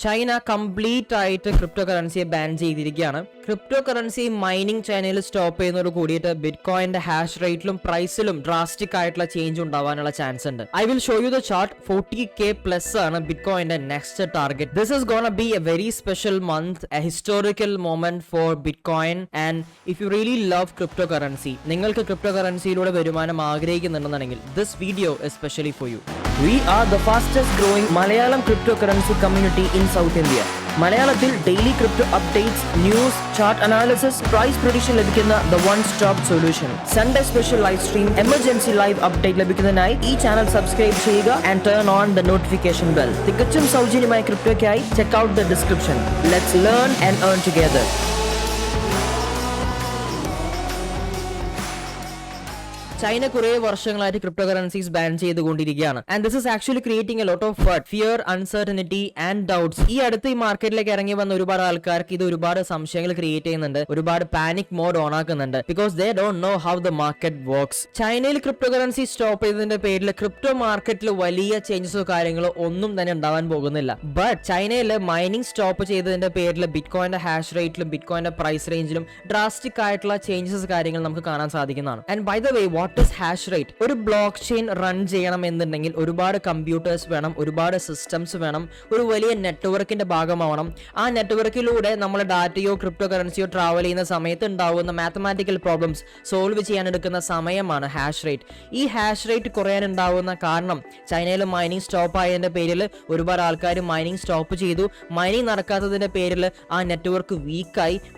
China complete ആയിട്ട് crypto കറൻസിയെ ban ചെയ്തിരിക്കുകയാണ്. ക്രിപ്റ്റോ കറൻസി മൈനിങ് ചൈനയിൽ സ്റ്റോപ്പ് ചെയ്യുന്നതോട് കൂടിയിട്ട് ബിറ്റ്കോയിന്റെ ഹാഷ് റേറ്റിലും പ്രൈസിലും ഡ്രാസ്റ്റിക് ആയിട്ടുള്ള ചേഞ്ച് ഉണ്ടാവാനുള്ള ചാൻസ് ഉണ്ട്. I will show you the chart. 40K plus ആണ് ബിറ്റ്കോയിന്റെ next target. This is gonna be a very special month, a historical moment for bitcoin. And if you really love crypto currency, നിങ്ങൾക്ക് crypto കറൻസിയിലൂടെ വരുമാനം ആഗ്രഹിക്കുന്നുണ്ടെന്നുണ്ടെങ്കിൽ this video is specially for you. We are the fastest growing Malayalam cryptocurrency community in South India. മലയാളത്തിൽ daily crypto updates, news, chart analysis, price prediction ലഭിക്കുന്ന the one stop solution. Sunday special live stream, emergency live update ലഭിക്കുന്നതിനായി ഈ channel subscribe ചെയ്യുക and turn on the notification bell. തികച്ചും സൗജന്യമായ ക്രിപ്റ്റോയ്ക്കായി check out the description. Let's learn and earn together. China കുറെ വർഷങ്ങളായിട്ട് crypto currencies ban ചെയ്തുകൊണ്ടിരിക്കുകയാണ്. And this is actually creating a lot of fear, uncertainty and doubts. ഈ അടുത്ത് ഈ മാർക്കറ്റിലേക്ക് ഇറങ്ങി വന്ന ഒരുപാട് ആൾക്കാർക്ക് ഇത് ഒരുപാട് സംശയങ്ങൾ ക്രിയേറ്റ് ചെയ്യുന്നുണ്ട്, ഒരുപാട് പാനിക് മോഡ് ഓൺ ആക്കുന്നുണ്ട്. Because they don't know how the market works. ചൈനയിൽ ക്രിപ്റ്റോ കറൻസി സ്റ്റോപ്പ് ചെയ്തതിന്റെ പേരിൽ ക്രിപ്റ്റോ മാർക്കറ്റിൽ വലിയ ചേഞ്ചസോ കാര്യങ്ങളോ ഒന്നും തന്നെ ഉണ്ടാവാൻ പോകുന്നില്ല. ബട്ട് ചൈനയിൽ മൈനിങ് സ്റ്റോപ്പ് ചെയ്തതിന്റെ പേരിൽ ബിറ്റ്കോയിന്റെ ഹാഷ് റേറ്റിലും ബിറ്റ്കോയിന്റെ പ്രൈസ് റേഞ്ചിലും ഡ്രാസ്റ്റിക് ആയിട്ടുള്ള ചേഞ്ചസ് കാര്യങ്ങൾ നമുക്ക് കാണാൻ സാധിക്കുന്നതാണ്. And by the way, what is hash rate? ഒരു ബ്ലോക്ക് ചെയിൻ റൺ ചെയ്യണം എന്നുണ്ടെങ്കിൽ ഒരുപാട് കമ്പ്യൂട്ടേഴ്സ് വേണം, ഒരുപാട് സിസ്റ്റംസ് വേണം, ഒരു വലിയ നെറ്റ്വർക്കിന്റെ ഭാഗമാവണം. ആ നെറ്റ്വർക്കിലൂടെ നമ്മൾ ഡാറ്റയോ ക്രിപ്റ്റോ കറൻസിയോ ട്രാവൽ ചെയ്യുന്ന സമയത്ത് ഉണ്ടാവുന്ന മാത്തമാറ്റിക്കൽ പ്രോബ്ലംസ് സോൾവ് ചെയ്യാൻ എടുക്കുന്ന സമയമാണ് ഹാഷ് റേറ്റ്. ഈ ഹാഷ് റേറ്റ് കുറയാനുണ്ടാവുന്ന കാരണം ചൈനയിൽ മൈനിങ് സ്റ്റോപ്പ് ആയതിന്റെ പേരിൽ ഒരുപാട് ആൾക്കാർ മൈനിങ് സ്റ്റോപ്പ് ചെയ്തു. മൈനിങ് നടക്കാത്തതിന്റെ പേരിൽ ആ നെറ്റ്വർക്ക്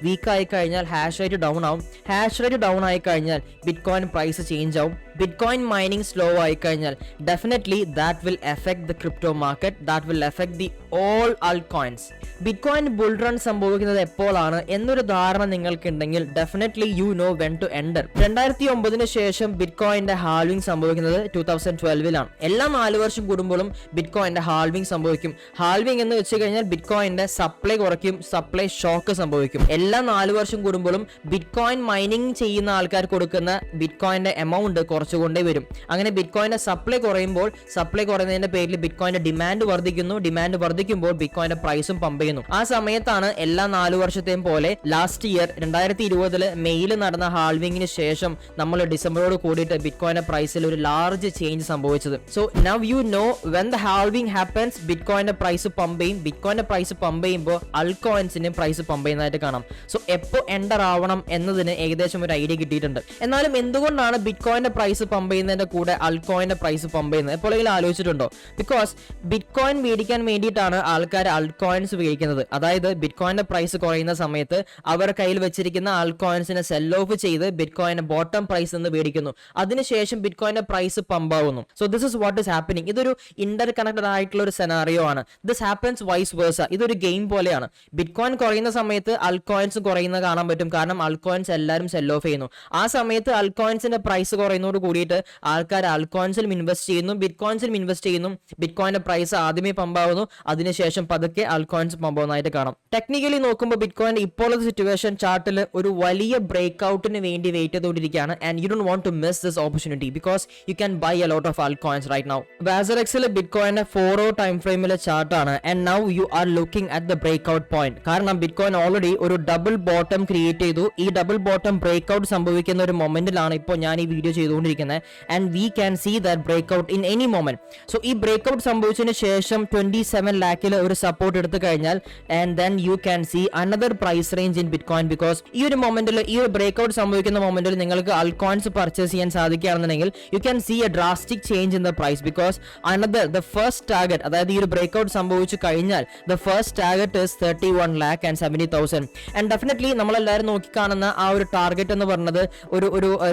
വീക്കായി കഴിഞ്ഞാൽ ഹാഷ് റേറ്റ് ഡൗൺ ആവും. ഹാഷ് റേറ്റ് ഡൗൺ ആയി കഴിഞ്ഞാൽ ബിറ്റ്കോയിൻ പ്രൈസ് ചേഞ്ച് ആവും. ബിറ്റ്കോയിൻ മൈനിങ് സ്ലോ ആയി കഴിഞ്ഞാൽ definitely that will effect the crypto market, that will effect the all Alt coins. Bitcoin bull run സംഭവിക്കുന്നത് എപ്പോഴാണ് എന്നൊരു ധാരണ നിങ്ങൾക്കുണ്ടെങ്കിൽ definitely you know when to enter. 2009 ശേഷം ബിറ്റ്കോയിന്റെ ഹാൾവിംഗ് സംഭവിക്കുന്നത് 2012 എല്ലാ 4 വർഷം കൂടുമ്പോഴും ബിറ്റ്കോയിന്റെ ഹാൾവിംഗ് സംഭവിക്കും. ഹാൾവിംഗ് എന്ന് വെച്ച് കഴിഞ്ഞാൽ ബിറ്റ്കോയിന്റെ സപ്ലൈ കുറയ്ക്കും, സപ്ലൈ ഷോക്ക് സംഭവിക്കും. എല്ലാ 4 വർഷം കൂടുമ്പോഴും ബിറ്റ്കോയിൻ മൈനിങ് ചെയ്യുന്ന ആൾക്കാർ കൊടുക്കുന്ന ബിറ്റ്കോയിന്റെ എമൗണ്ട് കുറച്ചുകൊണ്ടേ വരും. അങ്ങനെ ബിറ്റ്കോയിന്റെ സപ്ലൈ കുറയുമ്പോൾ, സപ്ലൈ കുറയുന്നതിന്റെ പേരിൽ ബിറ്റ്കോയിന്റെ ഡിമാൻഡ് വർദ്ധിക്കുന്നു. ഡിമാൻഡ് വർദ്ധിക്കുമ്പോൾ ബിറ്റ്കോയിന്റെ പ്രൈസും പമ്പ് ചെയ്യുന്നു. ആ സമയത്താണ് എല്ലാ 4 വർഷത്തെയും പോലെ ലാസ്റ്റ് ഇയർ 2020 മെയ്യിൽ നടന്ന ഹാൾവിംഗിന് ശേഷം നമ്മൾ ഡിസംബറോട് കൂടിയിട്ട് ബിറ്റ്കോയിന്റെ പ്രൈസിൽ ഒരു ലാർജ് ചേഞ്ച് സംഭവിച്ചത്. So now you know when the halving happens ബിറ്റ്കോയിന്റെ പ്രൈസ് പമ്പ് ചെയ്യും. ബിറ്റ്കോയിന്റെ പ്രൈസ് പമ്പ് ചെയ്യുമ്പോൾ അൾട്ട് കോയിൻസിന് പ്രൈസ് പമ്പ് ചെയ്യുന്നതായിട്ട് കാണാം. സോ എപ്പോൾ എൻ്റർ ആവണം എന്നതിന് ഏകദേശം ഒരു ഐഡിയ കിട്ടിയിട്ടുണ്ട്. എന്നാലും എന്തുകൊണ്ടാണ് ബിറ്റ്കോയിന്റെ പ്രൈസ് പമ്പ് ചെയ്യുന്നതിന്റെ കൂടെ അൾട്ട്കോയിന്റെ പ്രൈസ് പമ്പ് ചെയ്യുന്നത് എപ്പോഴെങ്കിലും ആലോചിച്ചിട്ടുണ്ടോ? ബിക്കോസ് ബിറ്റ്കോയിൻ മേടിക്കാൻ വേണ്ടിയിട്ടാണ് ആൾക്കാർ അൾട്ട്കോയിൻസ് മേടിക്കുന്നത്. അതായത് ബിറ്റ്കോയിന്റെ പ്രൈസ് കുറയുന്ന സമയത്ത് അവർ കയ്യിൽ വെച്ചിരിക്കുന്ന അൾട്ട്കോയിൻസിനെ സെൽ ഓഫ് ചെയ്ത് ബിറ്റ്കോയിന്റെ ബോട്ടം പ്രൈസ് എന്ന് മേടിക്കുന്നു. അതിനുശേഷം ബിറ്റ്കോയിന്റെ പ്രൈസ് പമ്പ് ആവുന്നു. So this is what is happening. ഇതൊരു ഇന്റർ കണക്റ്റഡ് ആയിട്ടുള്ള ഒരു സെനാറിയോ ആണ്. This happens vice versa. ഇതൊരു ഗെയിം പോലെയാണ്. ബിറ്റ്കോയിൻ കുറയുന്ന സമയത്ത് അൾട്ട്കോയിൻസ് കുറയുന്നത് കാണാൻ പറ്റും. കാരണം അൾട്ട്കോയിൻസ് എല്ലാവരും സെൽ ഓഫ് ചെയ്യുന്നു. ആ സമയത്ത് അൾട്ട്കോയിൻസിന്റെ പ്രൈസ് കുറയുന്നതോട് കൂടിയിട്ട് ആൾക്കാർ അൾട്ട്കോയിൻസിലും ഇൻവെസ്റ്റ് ചെയ്യുന്നു, ബിറ്റ്കോയിൻസിലും ഇൻവെസ്റ്റ് ചെയ്യുന്നു. ബിറ്റ്കോയിന്റെ പ്രൈസ് ആദ്യമേ പമ്പാവുന്നു, അതിനുശേഷം പതുക്കെ അൾട്ട്കോയിൻസ് പമ്പാവുന്നതായിട്ട് കാണാം. ടെക്നിക്കലി നോക്കുമ്പോൾ ബിറ്റ്കോയിന്റെ ഇപ്പോഴത്തെ സിറ്റുവേഷൻ ചാർട്ടിൽ ഒരു വലിയ ബ്രേക്ക് ഔട്ടിന് വേണ്ടി വെയിറ്റ് ചെയ്തുകൊണ്ടിരിക്കുകയാണ്. And you don't want to miss this opportunity because you can buy a lot of altcoins right now. വാസറെക്സിൽ ബിറ്റ്കോയിന്റെ 4 ടൈം ഫ്രെയിമിലെ ചാർട്ടാണ്. And now you are looking at the break out point. കാരണം bitcoin already ഒരു double bottom create ചെയ്തു. ഈ double bottom break out സംഭവിക്കുന്ന ഒരു മൊമെന്റിലാണ് ഇപ്പോൾ ഞാൻ ഈ വീഡിയോ ചെയ്തുകൊണ്ടിരിക്കുന്നത്. And we can see that break out in any moment. സോ ഈ ബ്രേക്ക് ഔട്ട് സംഭവിച്ചതിന് ശേഷം 27 lakhൽ ഒരു സപ്പോർട്ട് എടുത്തു കഴിഞ്ഞാൽ and then you can see another price range in Bitcoin. Because ഈ ഒരു മൊമെന്റിൽ, ഈ ഒരു ബ്രേക്ക് ഔട്ട് സംഭവിക്കുന്ന മൊമെന്റിൽ നിങ്ങൾക്ക് അൾട്ട്കോയിൻസ് പർച്ചേസ് ചെയ്യാൻ സാധിക്കുകയാണെന്നുണ്ടെങ്കിൽ you can see a drastic change in the price. Because another the first target, അതായത് ഈ ഒരു ബ്രേക്ക് ഔട്ട് സംഭവിച്ചു കഴിഞ്ഞാൽ the first target is 31,70,000. And definitely നമ്മളെല്ലാവരും നോക്കിക്കാണുന്ന ആ ഒരു ടാർഗറ്റ് എന്ന് പറഞ്ഞത്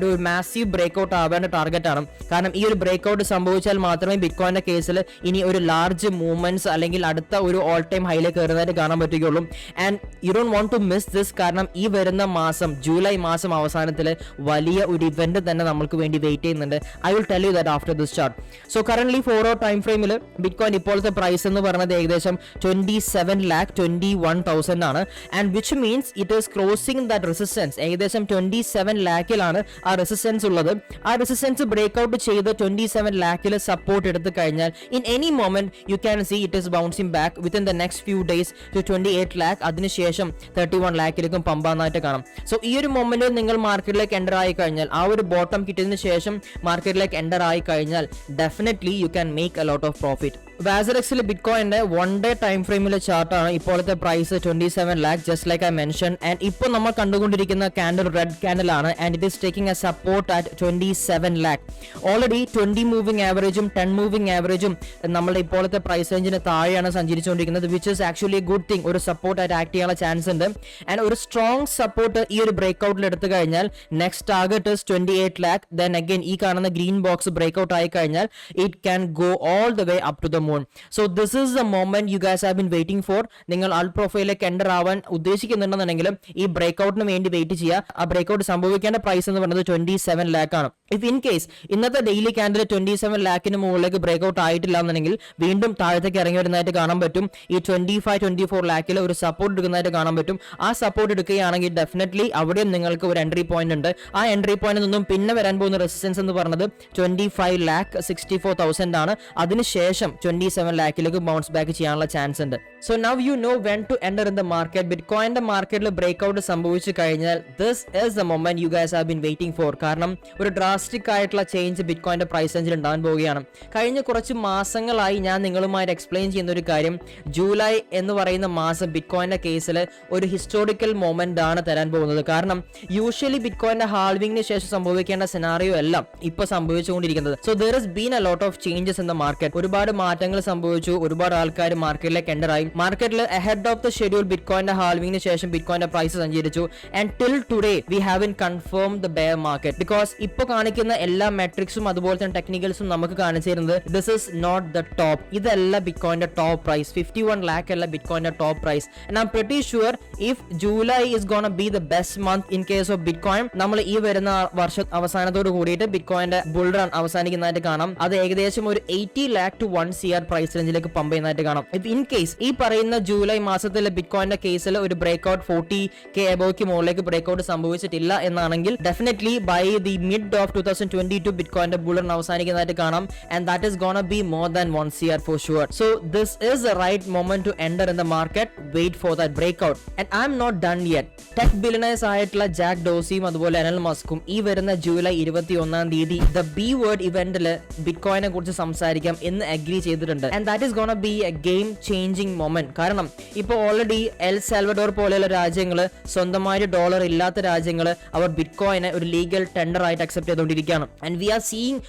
ഒരു മാസീവ് ബ്രേക്ക് ഔട്ട് ആവേണ്ട ടാർഗറ്റ് ആണ്. കാരണം ഈ ഒരു ബ്രേക്ക് ഔട്ട് സംഭവിച്ചാൽ മാത്രമേ ബിറ്റ്കോയിന്റെ കേസിൽ ഇനി ഒരു ലാർജ് മൂവ്മെന്റ്സ് അല്ലെങ്കിൽ അടുത്ത ഒരു ഓൾ ടൈം ഹൈയിലേക്ക് കയറുന്നതായിട്ട് കാണാൻ പറ്റുകയുള്ളൂ. And you don't want to miss this. കാരണം ഈ വരുന്ന മാസം, ജൂലൈ മാസം അവസാനത്തിൽ വലിയ ഒരു ഇവന്റ് തന്നെ നമുക്ക് വേണ്ടി വെയിറ്റ് ചെയ്യുന്നുണ്ട്. I will tell you that after this chart. So current 4 time ഫ്രെയിമിൽ ബിറ്റ്കോയിൻ ഇപ്പോഴത്തെ പ്രൈസ് എന്ന് പറയുന്നത് ഏകദേശം 27,21,000 ആണ്. And which means it is crossing that resistance. ഏകദേശം 27 lakhലാണ് ആ റെസിസ്റ്റൻസ് ഉള്ളത്. ആ റെസിസ്റ്റൻസ് ബ്രേക്ക്ഔട്ട് ചെയ്ത് 27 ലാഖിൽ സപ്പോർട്ട് എടുത്തു കഴിഞ്ഞാൽ in any moment you can see it is bouncing back within the next few days to 28 lakh, അതിനുശേഷം 31 ലാഖിലേക്കും പമ്പാന്നായിട്ട് കാണാം. സോ ഈ ഒരു മൊമെന്റിൽ നിങ്ങൾ മാർക്കറ്റിലേക്ക് എൻ്റർ ആയി കഴിഞ്ഞാൽ, ആ ഒരു ബോട്ടം കിട്ടിയതിനു ശേഷം മാർക്കറ്റിലേക്ക് എൻ്റർ ആയി കഴിഞ്ഞാൽ definitely you can make a lot of profit. വാസറക്സിൽ ബിറ്റ്കോയിന്റെ 1 ഡേ ടൈം ഫ്രെയിമിലെ ചാർട്ടാണ് ഇപ്പോഴത്തെ price 27 lakh, just like I mention. And ഇപ്പോൾ നമ്മൾ കണ്ടുകൊണ്ടിരിക്കുന്ന ക്യാൻഡിൽ റെഡ് ക്യാൻഡിൽ ആണ്, and it is taking a support at 27 lakh. Already 20 moving ആവറേജും 10 മൂവിംഗ് ആവറേജും നമ്മുടെ ഇപ്പോഴത്തെ പ്രൈസ് റേഞ്ചിന് താഴെയാണ് സഞ്ചരിച്ചുകൊണ്ടിരിക്കുന്നത്, which is actually a good thing. ഒരു സപ്പോർട്ട് ആയിട്ട് ആക്ട് ചെയ്യാനുള്ള ചാൻസ് ഉണ്ട്. ആൻഡ് ഒരു സ്ട്രോങ് സപ്പോർട്ട് ഈ ഒരു ബ്രേക്ക്ഔട്ടിൽ എടുത്തു കഴിഞ്ഞാൽ next target is 28 lakh. Then again ഈ കാണുന്ന ഗ്രീൻ ബോക്സ് ബ്രേക്ക്ഔട്ട് ആയി കഴിഞ്ഞാൽ it can go all the way up to the moon. So this is the moment you guys have been waiting for. നിങ്ങൾ ആൾ പ്രൊഫൈലിലേക്ക് എൻ്റർ ആവാൻ ഉദ്ദേശിക്കുന്നുണ്ടെന്നുണ്ടെങ്കിൽ ഈ ബ്രേക്ക്ഔട്ടിന് വേണ്ടി വെയിറ്റ് ചെയ്യുക. ആ ബ്രേക്ക്ഔട്ട് സംഭവിക്കേണ്ട പ്രൈസ് എന്ന് പറയുന്നത് 27 ലാഖ് ആണ്. ഇഫ് ഇൻ കേസ് ഇന്നത്തെ ഡെയിലി ക്യാൻഡിൽ 27 ലാഖിന് മുകളിലേക്ക് ബ്രേക്ക്ഔട്ട് ആയിട്ടില്ല എന്നുണ്ടെങ്കിൽ വീണ്ടും താഴത്തേക്ക് ഇറങ്ങി വരുന്നതായിട്ട് കാണാൻ പറ്റും. ഈ 25-24 ലാഖിൽ ഒരു സപ്പോർട്ട് എടുക്കുന്നതായിട്ട് കാണാൻ പറ്റും. ആ സപ്പോർട്ട് എടുക്കുകയാണെങ്കിൽ ഡെഫിനറ്റ്ലി അവിടെയും നിങ്ങൾക്ക് ഒരു എൻട്രി പോയിന്റ് ഉണ്ട്. ആ എൻട്രി പോയിന്റിൽ നിന്നും പിന്നെ വരാൻ പോകുന്ന റെസിസ്റ്റൻസ് എന്ന് പറയുന്നത് 25,64,000 ആണ്. അതിനുശേഷം 27 ലാഖിലേക്ക് ബൗൺസ് ബാക്ക് ചെയ്യാനുള്ള ചാൻസ് ഉണ്ട്. So now you know when to enter in the market. ബിറ്റ്കോയിന്റെ മാർക്കറ്റിൽ ബ്രേക്ക്ഔട്ട് സംഭവിച്ചു കഴിഞ്ഞാൽ this is the moment you guys have been waiting for. കാരണം ഒരു ഡ്രാസ്റ്റിക് ആയിട്ടുള്ള ചേഞ്ച് ബിറ്റ്കോയിന്റെ പ്രൈസ് റേഞ്ചിൽ ഉണ്ടാകാൻ പോവുകയാണ്. കഴിഞ്ഞ കുറച്ച് മാസങ്ങളായി ഞാൻ നിങ്ങളുമായിട്ട് എക്സ്പ്ലെയിൻ ചെയ്യുന്ന ഒരു കാര്യം, ജൂലൈ എന്ന് പറയുന്ന മാസം ബിറ്റ്കോയിന്റെ കേസിൽ ഒരു ഹിസ്റ്റോറിക്കൽ മൊമെന്റ് ആണ് തരാൻ പോകുന്നത്. കാരണം യൂഷ്വലി ബിറ്റ്കോയിന്റെ ഹാൾവിംഗിന് ശേഷം സംഭവിക്കേണ്ട സിനാറിയോ എല്ലാം ഇപ്പൊ സംഭവിച്ചുകൊണ്ടിരിക്കുന്നത്. So there is been a lot of changes in the market. ഒരുപാട് മാറ്റങ്ങൾ സംഭവിച്ചു, ഒരുപാട് ആൾക്കാർ മാർക്കറ്റിലേക്ക് എൻ്റർ ആയി. മാർക്കറ്റിൽ അഹെഡ് ഓഫ് ദ ഷെഡ്യൂൾ ബിറ്റ്കോയിന്റെ ഹാൾവിംഗിന് ശേഷം ബിറ്റ്കോയിന്റെ പ്രൈസ് സഞ്ചരിച്ചു. And till today we have in confirm the bear market, because ഇപ്പൊ കാണിക്കുന്ന എല്ലാ മെട്രിക്സും അതുപോലെ തന്നെ ടെക്നിക്കൽസും നമുക്ക് കാണിച്ചു തരുന്നത് this is not the top. ഇതല്ല ബിറ്റ്കോയിന്റെ ടോപ്പ് പ്രൈസ്. 51 ലാഖ് അല്ല ബിറ്റ്കോയിന്റെ top price. And I'm pretty sure if July is gonna be the best month in case of bitcoin, നമ്മൾ ഈ വരുന്ന വർഷ അവസാനത്തോട് കൂടിയിട്ട് ബിറ്റ്കോയിന്റെ ബുൾ റൺ അവസാനിക്കുന്നതായിട്ട് കാണാം. അത് ഏകദേശം ഒരു 80 ലാഖ് ടു 1 CR പ്രൈസ് റേഞ്ചിലേക്ക് പമ്പ് ചെയ്യുന്നതായിട്ട് കാണാം. ഇഫ് ഇൻ കേസ് ഈ പറയുന്ന ജൂലൈ മാസത്തിലെ ബിറ്റ്കോയിന്റെ കേസിൽ ഒരു ബ്രേക്ക്ഔട്ട് 40K എബോയ്ക്ക് മുകളിലേക്ക് ബ്രേക്ക്ഔട്ട് സംഭവിച്ചിട്ടില്ല എന്നാണെങ്കിൽ definitely by the mid of 2022 ബിറ്റ്കോയിന്റെ ബുൾ റൺ അവസാനിക്കുന്നതായിട്ട് കാണാം. And that is gonna be more than 1 CR for sure. So this is the right moment to enter in the market. Wait for that breakout. And I'm not done yet. Tech billionaires ആയിട്ടുള്ള Jack ഡോസിയും അതുപോലെ Elon മസ്കും ഈ വരുന്ന July 21 തീയതി the B word ഇവന്റിൽ ബിറ്റ്കോയിനെ കുറിച്ച് സംസാരിക്കാം എന്ന് അഗ്രി ചെയ്തിട്ടുണ്ട്. And that is gonna be A game changing moment. കാരണം ഇപ്പോൾ ഓൾറെഡി എൽ സാൽവഡോർ പോലെയുള്ള രാജ്യങ്ങൾ, സ്വന്തമായിട്ട് ഡോളർ ഇല്ലാത്ത രാജ്യങ്ങൾ, അവർ ബിറ്റ്കോയിനെ ഒരു ലീഗൽ ടെൻഡർ ആയിട്ട് അക്സെപ്റ്റ് ചെയ്തുകൊണ്ടിരിക്കുകയാണ്. And we are seeing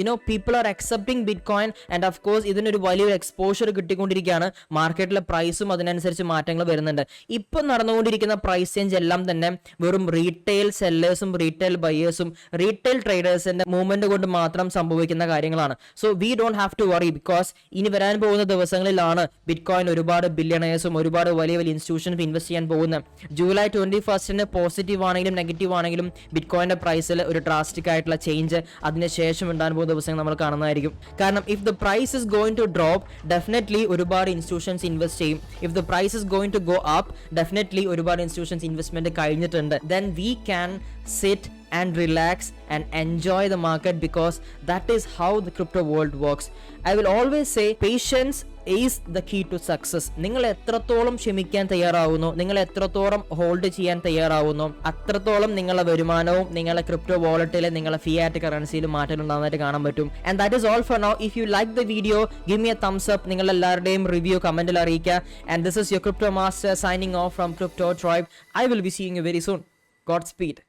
you know people are accepting bitcoin. And of course ഇതിനൊരു വലിയൊരു എക്സ്പോഷർ കിട്ടിക്കൊണ്ടിരിക്കുകയാണ്. മാർക്കറ്റിലെ പ്രൈസും അതിനനുസരിച്ച് മാറ്റങ്ങൾ വരുന്നുണ്ട്. ഇപ്പം നടന്നുകൊണ്ടിരിക്കുന്ന പ്രൈസ് ചേഞ്ച് എല്ലാം തന്നെ വെറും റീറ്റെയിൽ സെല്ലേഴ്സും റീറ്റെയിൽ ബയേഴ്സും റീറ്റെയിൽ ട്രേഡേഴ്സിന്റെ മൂവ്മെന്റ് കൊണ്ട് മാത്രം സംഭവിക്കുന്ന കാര്യങ്ങളാണ്. So we don't have to worry, because ഇനി വരാൻ പോകുന്ന ദിവസങ്ങളിലാണ് ബിറ്റ്കോയിൻ ഒരുപാട് ബില്യണേഴ്സും ഒരുപാട് വലിയ വലിയ ഇൻസ്റ്റിറ്റ്യൂഷൻസ് ഇൻവെസ്റ്റ് ചെയ്യാൻ പോകുന്നത്. ജൂലൈ 21 പോസിറ്റീവ് ആണെങ്കിലും നെഗറ്റീവ് ആണെങ്കിലും ബിറ്റ്കോയിന്റെ പ്രൈസിൽ ഒരു ഡ്രാസ്റ്റിക് ആയിട്ടുള്ള ചേഞ്ച് അതിനുശേഷം ഉണ്ടാകാൻ പോകുന്ന ദിവസങ്ങൾ നമ്മൾ കാണുന്നതായിരിക്കും. കാരണം if the price is going to drop, definitely ഒരുപാട് ഇൻസ്റ്റിറ്റ്യൂഷൻസ് ഇൻവെസ്റ്റ് ചെയ്യും. If the price is going to go up, definitely ഒരുപാട് ഇൻസ്റ്റിറ്റ്യൂഷൻസ് ഇൻവെസ്റ്റ്മെന്റ് കഴിഞ്ഞിട്ടുണ്ട്. Then we can sit and relax and enjoy the market, because that is how the crypto world works. I will always say patience is the key to success. നിങ്ങൾ എത്രത്തോളം ക്ഷമിക്കാൻ തയ്യാറാവുന്നു, നിങ്ങൾ എത്രത്തോളം hold ചെയ്യാൻ തയ്യാറാവുന്നു, അത്രത്തോളം നിങ്ങളുടെ വരുമാനവും നിങ്ങളുടെ ക്രിപ്റ്റോ വാലറ്റിലെ നിങ്ങളുടെ ഫിയാറ്റ് കറൻസിയിൽ മാറ്റം ഉണ്ടാകുന്നതായിട്ട് കാണാൻ പറ്റും. And that is all for now. If you like the video, give me a thumbs up. നിങ്ങൾ എല്ലാവരുടെയും റിവ്യൂ കമന്റിൽ അറിയിക്കുക. And this is your crypto master signing off from crypto tribe. I will be seeing you very soon. Godspeed.